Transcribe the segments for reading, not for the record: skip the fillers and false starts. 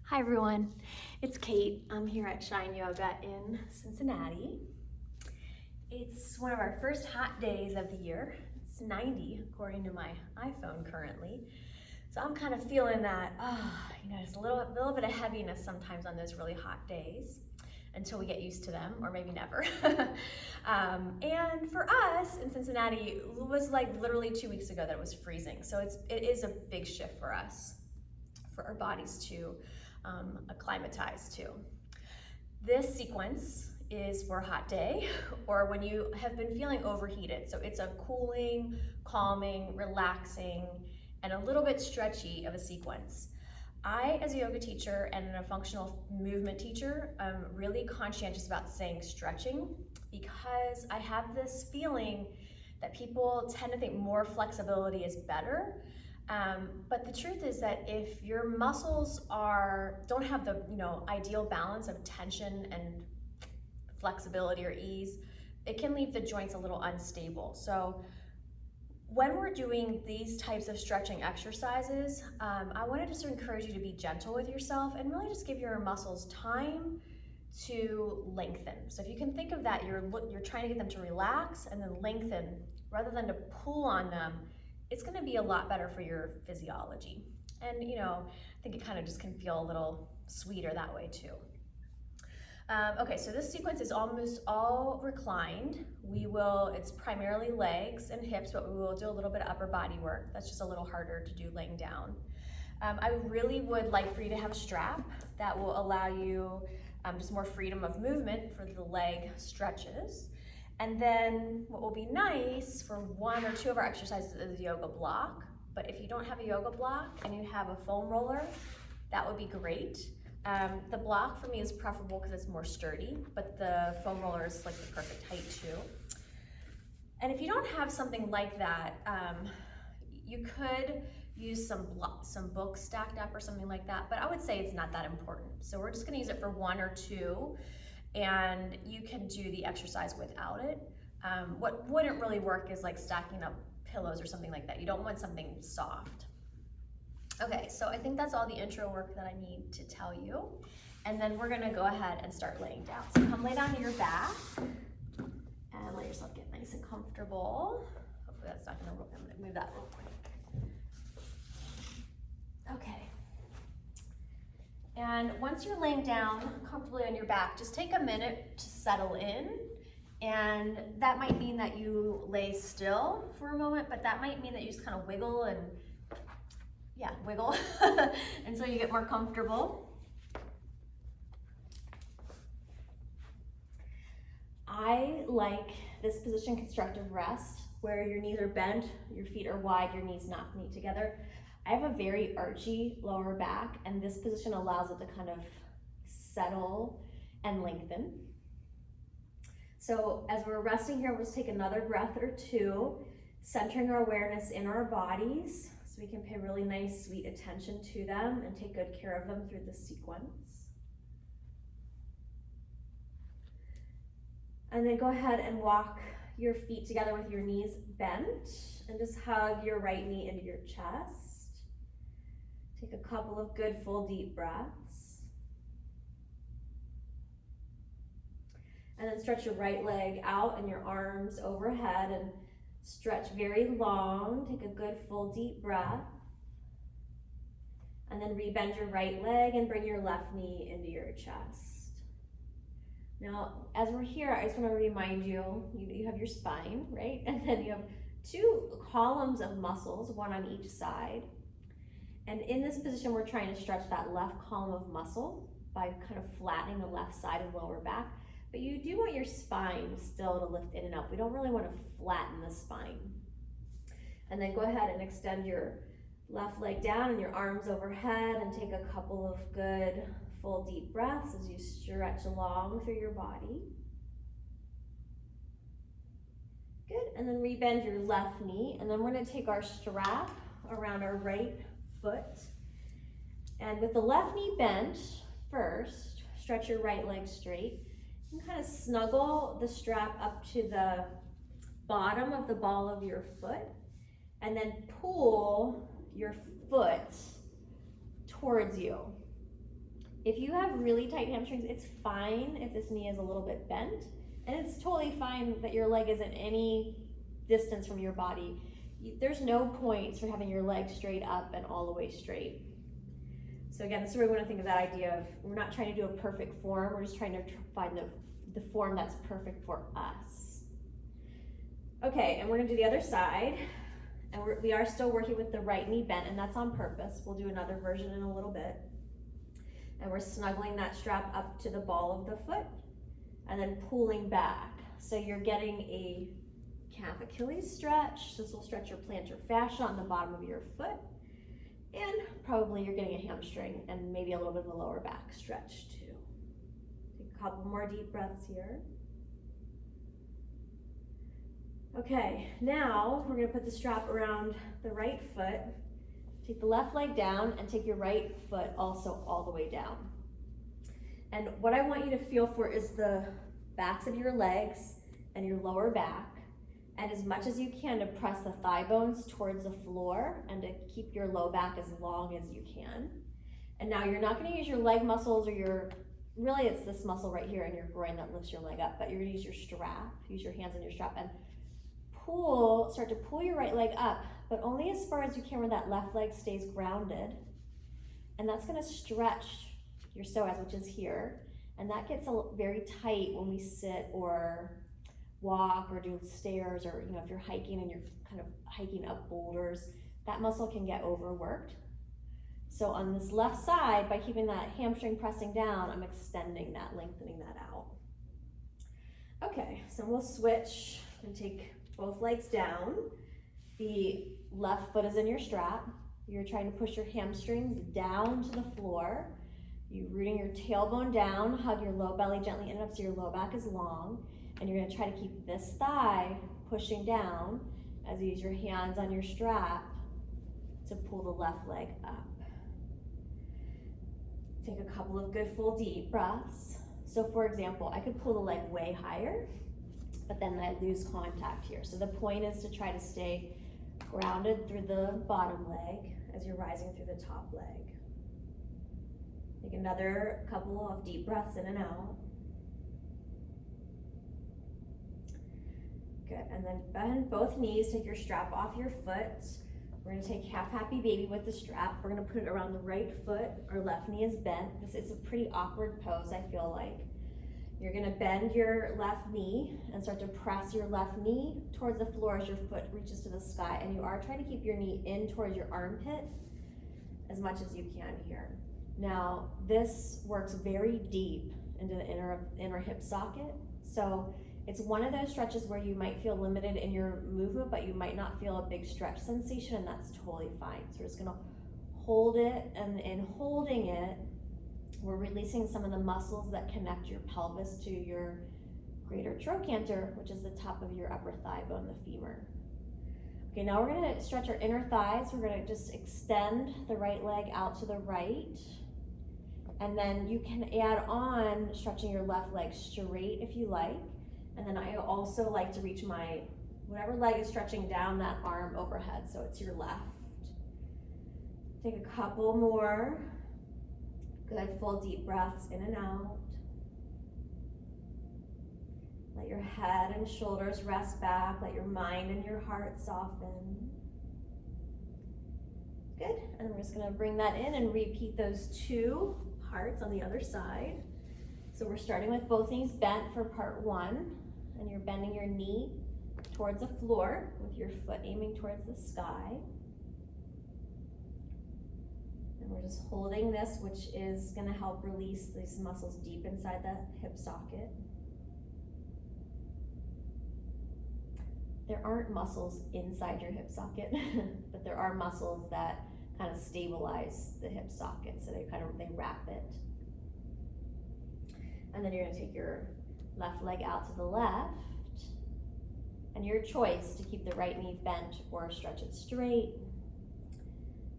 Hi everyone, it's Kate. I'm here at Shine Yoga in Cincinnati. It's one of our first hot days of the year. It's 90 according to my iPhone currently. So I'm kind of feeling that, just a little bit of heaviness sometimes on those really hot days until we get used to them, or maybe never. And for us in Cincinnati, it was like literally 2 weeks ago that it was freezing. So it is a big shift for us, for our bodies to acclimatize to. This sequence is for a hot day or when you have been feeling overheated. So it's a cooling, calming, relaxing, and a little bit stretchy of a sequence. I, as a yoga teacher and a functional movement teacher, am really conscientious about saying stretching because I have this feeling that people tend to think more flexibility is better. But the truth is that if your muscles don't have the ideal balance of tension and flexibility or ease, it can leave the joints a little unstable. So when we're doing these types of stretching exercises, I wanted just to encourage you to be gentle with yourself and really just give your muscles time to lengthen. So if you can think of that, you're trying to get them to relax and then lengthen rather than to pull on them. It's going to be a lot better for your physiology. And I think it kind of just can feel a little sweeter that way too. Okay, so this sequence is almost all reclined. It's primarily legs and hips, but we will do a little bit of upper body work. That's just a little harder to do laying down. I really would like for you to have a strap that will allow you just more freedom of movement for the leg stretches. And then what will be nice for one or two of our exercises is a yoga block. But if you don't have a yoga block and you have a foam roller, that would be great. The block for me is preferable because it's more sturdy, but the foam roller is like the perfect height too. And if you don't have something like that, you could use some books stacked up or something like that, but I would say it's not that important. So we're just gonna use it for one or two, and you can do the exercise without it. What wouldn't really work is like stacking up pillows or something like that. You don't want something soft. Okay, so I think that's all the intro work that I need to tell you. And then we're gonna go ahead and start laying down. So come lay down on your back and let yourself get nice and comfortable. Hopefully that's not gonna work. I'm gonna move that real quick. Okay. And once you're laying down comfortably on your back, just take a minute to settle in. And that might mean that you lay still for a moment, but that might mean that you just kind of wiggle and wiggle until you get more comfortable. I like this position, Constructive Rest, where your knees are bent, your feet are wide, your knees not meet together. I have a very archy lower back, and this position allows it to kind of settle and lengthen. So as we're resting here, we'll just take another breath or two, centering our awareness in our bodies so we can pay really nice, sweet attention to them and take good care of them through this sequence. And then go ahead and walk your feet together with your knees bent and just hug your right knee into your chest. Take a couple of good full deep breaths. And then stretch your right leg out and your arms overhead and stretch very long. Take a good full deep breath. And then rebend your right leg and bring your left knee into your chest. Now, as we're here, I just want to remind you, you have your spine, right? And then you have two columns of muscles, one on each side. And in this position, we're trying to stretch that left column of muscle by kind of flattening the left side of the lower back. But you do want your spine still to lift in and up. We don't really want to flatten the spine. And then go ahead and extend your left leg down and your arms overhead and take a couple of good full deep breaths as you stretch along through your body. Good, and then rebend your left knee. And then we're gonna take our strap around our right foot. And with the left knee bent first, stretch your right leg straight. You can kind of snuggle the strap up to the bottom of the ball of your foot and then pull your foot towards you. If you have really tight hamstrings, it's fine if this knee is a little bit bent, and it's totally fine that your leg isn't any distance from your body. There's no points for having your leg straight up and all the way straight. So again, this is where we want to think of that idea of, we're not trying to do a perfect form, we're just trying to find the form that's perfect for us. Okay, and we're gonna do the other side, and we are still working with the right knee bent, and that's on purpose. We'll do another version in a little bit. And we're snuggling that strap up to the ball of the foot, and then pulling back. So you're getting a calf Achilles stretch. This will stretch your plantar fascia on the bottom of your foot. And probably you're getting a hamstring and maybe a little bit of a lower back stretch too. Take a couple more deep breaths here. Okay, now we're gonna put the strap around the right foot. Take the left leg down and take your right foot also all the way down. And what I want you to feel for is the backs of your legs and your lower back. And as much as you can to press the thigh bones towards the floor and to keep your low back as long as you can. And now you're not gonna use your leg muscles or really it's this muscle right here in your groin that lifts your leg up, but you're gonna use your strap, use your hands on your strap and start to pull your right leg up, but only as far as you can where that left leg stays grounded. And that's gonna stretch your psoas, which is here. And that gets very tight when we sit or walk or do stairs, or if you're hiking and you're kind of hiking up boulders, that muscle can get overworked. So on this left side, by keeping that hamstring pressing down, I'm extending that, lengthening that out. Okay, so we'll switch and take both legs down. The left foot is in your strap. You're trying to push your hamstrings down to the floor. You're rooting your tailbone down, hug your low belly gently in and up so your low back is long. And you're gonna try to keep this thigh pushing down as you use your hands on your strap to pull the left leg up. Take a couple of good full deep breaths. So for example, I could pull the leg way higher, but then I lose contact here. So the point is to try to stay grounded through the bottom leg as you're rising through the top leg. Take another couple of deep breaths in and out. Good, and then bend both knees, take your strap off your foot. We're gonna take half happy baby with the strap. We're gonna put it around the right foot. Our left knee is bent. This is a pretty awkward pose, I feel like. You're gonna bend your left knee and start to press your left knee towards the floor as your foot reaches to the sky. And you are trying to keep your knee in towards your armpit as much as you can here. Now, this works very deep into the inner hip socket. So it's one of those stretches where you might feel limited in your movement, but you might not feel a big stretch sensation, and that's totally fine. So we're just gonna hold it, and in holding it, we're releasing some of the muscles that connect your pelvis to your greater trochanter, which is the top of your upper thigh bone, the femur. Okay, now we're gonna stretch our inner thighs. We're gonna just extend the right leg out to the right. And then you can add on stretching your left leg straight if you like. And then I also like to reach my, whatever leg is stretching down that arm overhead, so it's your left. Take a couple more good full deep breaths in and out. Let your head and shoulders rest back, let your mind and your heart soften. Good, and we're just gonna bring that in and repeat those two parts on the other side. So we're starting with both knees bent for part one. And you're bending your knee towards the floor with your foot aiming towards the sky. And we're just holding this, which is gonna help release these muscles deep inside the hip socket. There aren't muscles inside your hip socket, but there are muscles that kind of stabilize the hip socket, so they wrap it. And then you're gonna take your left leg out to the left, and your choice to keep the right knee bent or stretch it straight,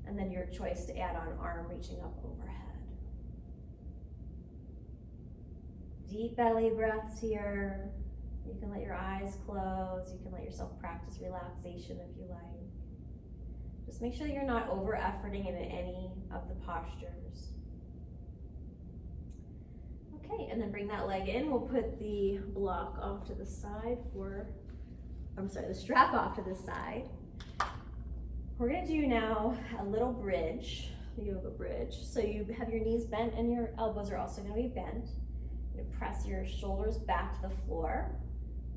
and then your choice to add on arm reaching up overhead. Deep belly breaths here. You can let your eyes close, you can let yourself practice relaxation if you like. Just make sure you're not over-efforting in any of the postures. Okay, and then bring that leg in. We'll put the block off to the side the strap off to the side. We're gonna do now a little bridge, a yoga bridge. So you have your knees bent and your elbows are also gonna be bent. You're gonna press your shoulders back to the floor,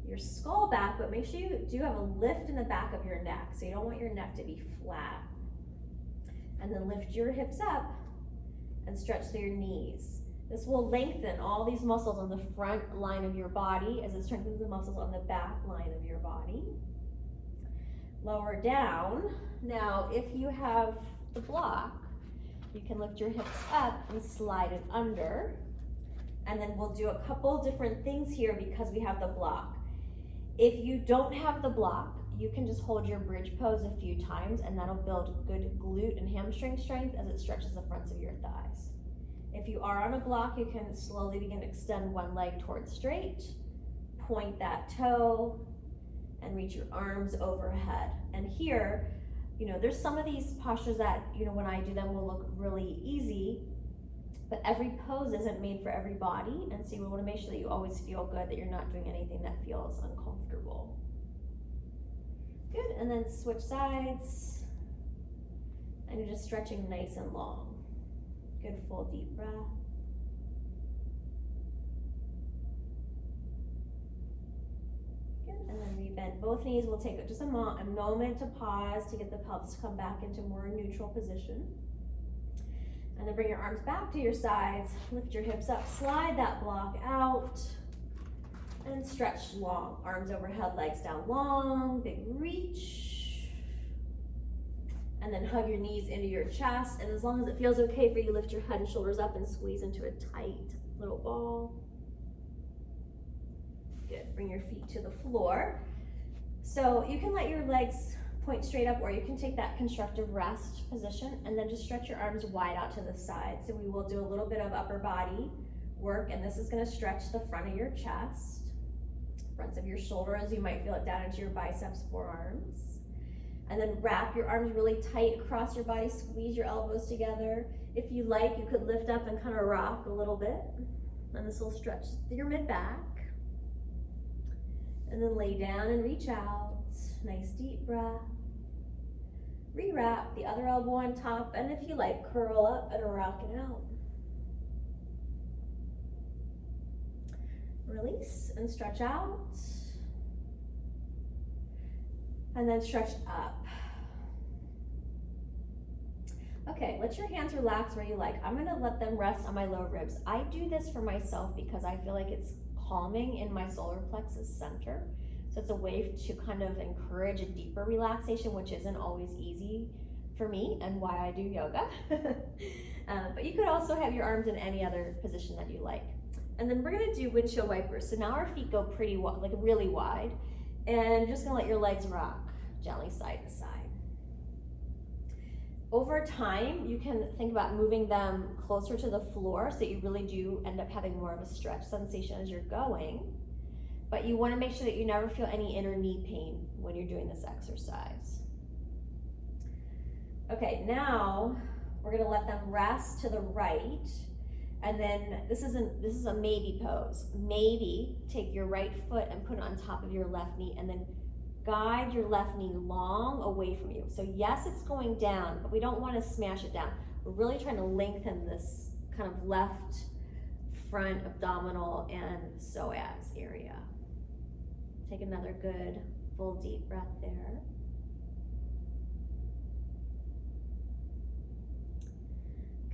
your skull back, but make sure you do have a lift in the back of your neck. So you don't want your neck to be flat. And then lift your hips up and stretch through your knees. This will lengthen all these muscles on the front line of your body as it strengthens the muscles on the back line of your body. Lower down. Now, if you have the block, you can lift your hips up and slide it under. And then we'll do a couple different things here because we have the block. If you don't have the block, you can just hold your bridge pose a few times and that'll build good glute and hamstring strength as it stretches the fronts of your thighs. If you are on a block, you can slowly begin to extend one leg towards straight, point that toe, and reach your arms overhead. And here, there's some of these postures that, when I do them will look really easy, but every pose isn't made for every body. And so you want to make sure that you always feel good, that you're not doing anything that feels uncomfortable. Good, and then switch sides. And you're just stretching nice and long. Good, full deep breath. And then we bend both knees. We'll take just a moment to pause to get the pelvis to come back into more neutral position. And then bring your arms back to your sides. Lift your hips up. Slide that block out. And stretch long. Arms overhead, legs down long. Big reach. And then hug your knees into your chest. And as long as it feels okay for you, lift your head and shoulders up and squeeze into a tight little ball. Good, bring your feet to the floor. So you can let your legs point straight up, or you can take that constructive rest position and then just stretch your arms wide out to the side. So we will do a little bit of upper body work, and this is gonna stretch the front of your chest, fronts of your shoulders. You might feel it down into your biceps, forearms. And then wrap your arms really tight across your body, squeeze your elbows together. If you like, you could lift up and kind of rock a little bit. And this will stretch your mid-back. And then lay down and reach out. Nice deep breath. Rewrap the other elbow on top, and if you like, curl up and rock it out. Release and stretch out. And then stretch up. Okay, let your hands relax where you like. I'm gonna let them rest on my lower ribs. I do this for myself because I feel like it's calming in my solar plexus center. So it's a way to kind of encourage a deeper relaxation, which isn't always easy for me and why I do yoga. But you could also have your arms in any other position that you like. And then we're gonna do windshield wipers. So now our feet go pretty wide, like really wide, and just gonna let your legs rock gently side to side. Over time, you can think about moving them closer to the floor so that you really do end up having more of a stretch sensation as you're going. But you want to make sure that you never feel any inner knee pain when you're doing this exercise. Okay, now we're going to let them rest to the right. And then this is a maybe pose. Maybe take your right foot and put it on top of your left knee and then guide your left knee long away from you. So yes, it's going down, but we don't want to smash it down. We're really trying to lengthen this kind of left front abdominal and psoas area. Take another good full deep breath there.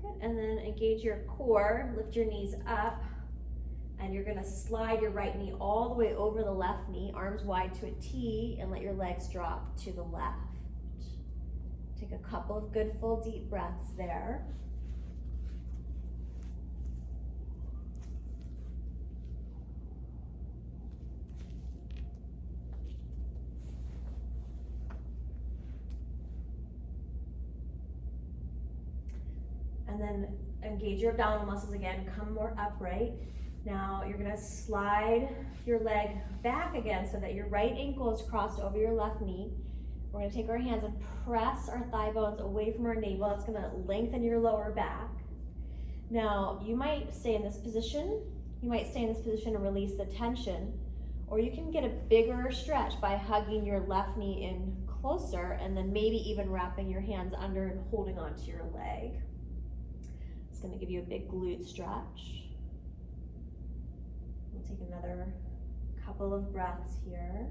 Good, and then engage your core, lift your knees up, and you're gonna slide your right knee all the way over the left knee, arms wide to a T, and let your legs drop to the left. Take a couple of good full deep breaths there. And then engage your abdominal muscles again, come more upright. Now you're gonna slide your leg back again so that your right ankle is crossed over your left knee. We're gonna take our hands and press our thigh bones away from our navel. That's gonna lengthen your lower back. Now you might stay in this position You might stay in this position and release the tension, or you can get a bigger stretch by hugging your left knee in closer and then maybe even wrapping your hands under and holding onto your leg. It's going to give you a big glute stretch. We'll take another couple of breaths here.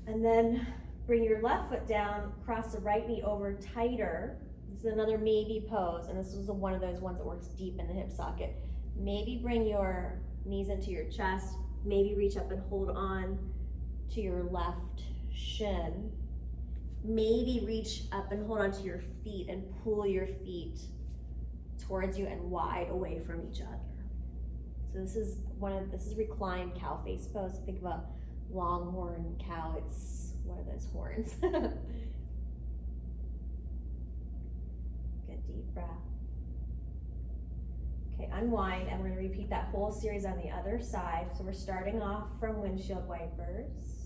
And then bring your left foot down, cross the right knee over tighter. This is another maybe pose, and this is one of those ones that works deep in the hip socket. Maybe bring your knees into your chest, maybe reach up and hold on to your left shin. Maybe reach up and hold onto your feet and pull your feet towards you and wide away from each other. So this is reclined cow face pose. Think of a longhorn cow. It's one of those horns. Good deep breath. Okay, unwind, and we're going to repeat that whole series on the other side. So we're starting off from Windshield Wipers.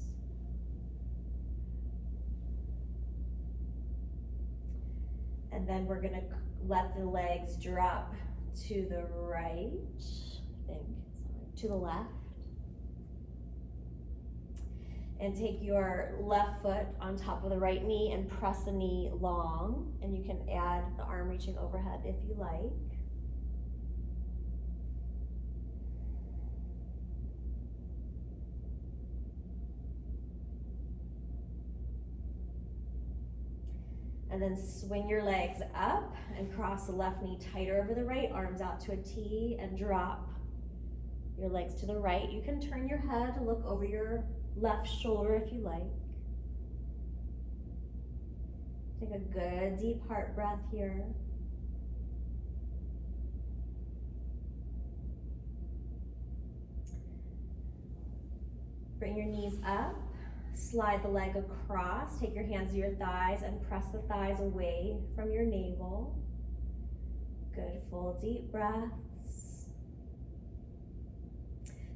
And then we're going to let the legs drop to the right, to the left. And take your left foot on top of the right knee and press the knee long. And you can add the arm reaching overhead if you like. And then swing your legs up and cross the left knee tighter over the right, arms out to a T, and drop your legs to the right. You can turn your head to look over your left shoulder if you like. Take a good deep heart breath here. Bring your knees up. Slide the leg across, take your hands to your thighs and press the thighs away from your navel. Good, full deep breaths.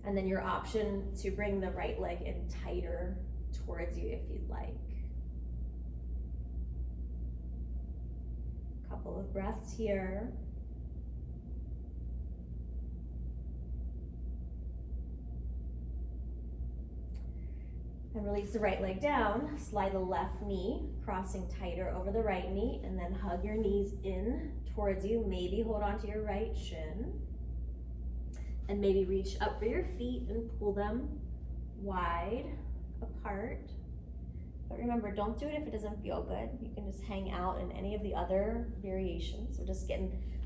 And then your option to bring the right leg in tighter towards you if you'd like. Couple of breaths here. And release the right leg down, slide the left knee, crossing tighter over the right knee, and then hug your knees in towards you. Maybe hold on to your right shin. And maybe reach up for your feet and pull them wide apart. But remember, don't do it if it doesn't feel good. You can just hang out in any of the other variations.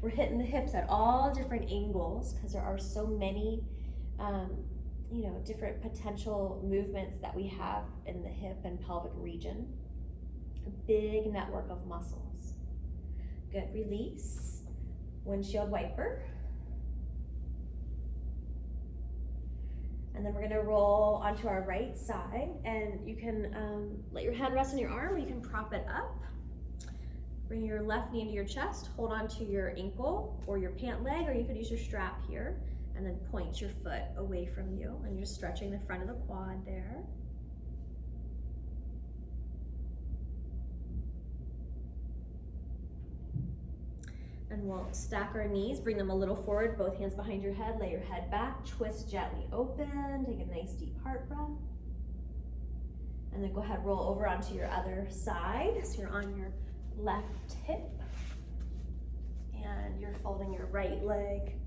We're hitting the hips at all different angles because there are so many different potential movements that we have in the hip and pelvic region. A big network of muscles. Good, release. Windshield wiper. And then we're gonna roll onto our right side, and you can let your head rest on your arm, or you can prop it up. Bring your left knee into your chest, hold onto your ankle or your pant leg, or you could use your strap here. And then point your foot away from you, and you're stretching the front of the quad there. And we'll stack our knees, bring them a little forward, both hands behind your head, lay your head back, twist gently open, take a nice deep heart breath. And then go ahead, roll over onto your other side. So you're on your left hip, and you're folding your right leg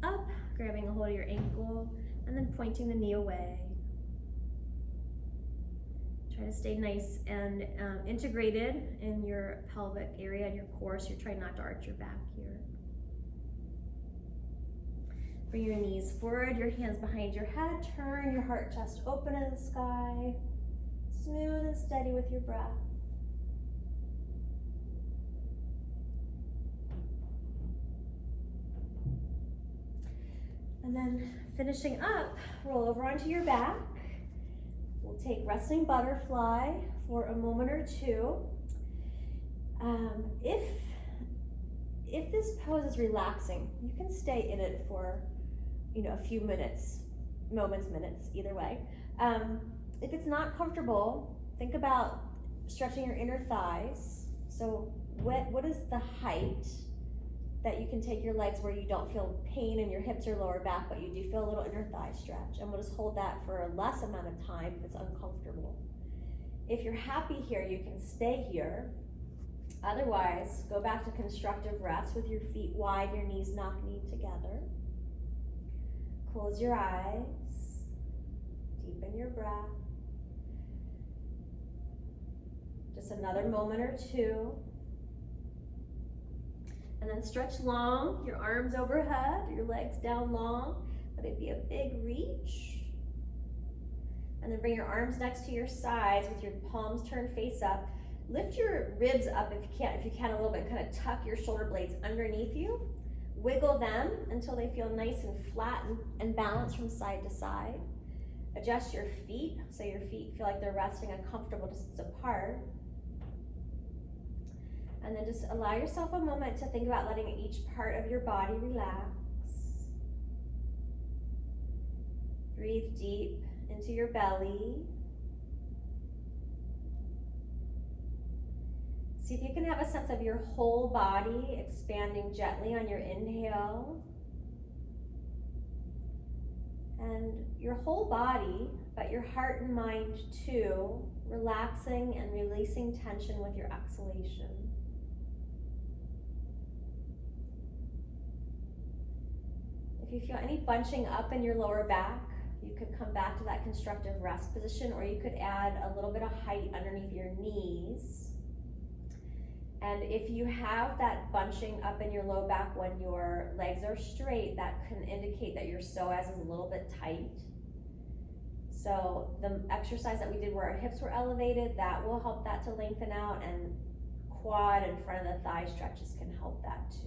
up, grabbing a hold of your ankle, and then pointing the knee away. Try to stay nice and integrated in your pelvic area and your core, so you're trying not to arch your back here. Bring your knees forward, your hands behind your head, turn your heart chest open in the sky, smooth and steady with your breath. And then finishing up, roll over onto your back. We'll take resting butterfly for a moment or two. If this pose is relaxing, you can stay in it for a few minutes, minutes, either way. If it's not comfortable, think about stretching your inner thighs. So what is the height that you can take your legs where you don't feel pain in your hips or lower back, but you do feel a little inner thigh stretch? And we'll just hold that for a less amount of time if it's uncomfortable. If you're happy here, you can stay here. Otherwise, go back to constructive rest with your feet wide, your knees knock-kneed together. Close your eyes. Deepen your breath. Just another moment or two. And then stretch long, your arms overhead, your legs down long. Let it be a big reach. And then bring your arms next to your sides with your palms turned face up. Lift your ribs up if you can a little bit. Kind of tuck your shoulder blades underneath you. Wiggle them until they feel nice and flat and balanced from side to side. Adjust your feet so your feet feel like they're resting a comfortable distance apart. And then just allow yourself a moment to think about letting each part of your body relax. Breathe deep into your belly. See if you can have a sense of your whole body expanding gently on your inhale. And your whole body, but your heart and mind too, relaxing and releasing tension with your exhalation. If you feel any bunching up in your lower back, you could come back to that constructive rest position, or you could add a little bit of height underneath your knees. And if you have that bunching up in your low back when your legs are straight, that can indicate that your psoas is a little bit tight. So the exercise that we did where our hips were elevated, that will help that to lengthen out, and quad and front of the thigh stretches can help that too.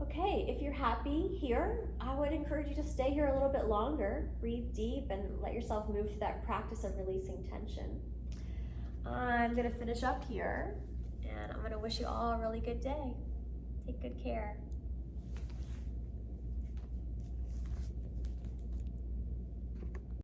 Okay, if you're happy here, I would encourage you to stay here a little bit longer. Breathe deep and let yourself move through that practice of releasing tension. I'm gonna finish up here, and I'm gonna wish you all a really good day. Take good care.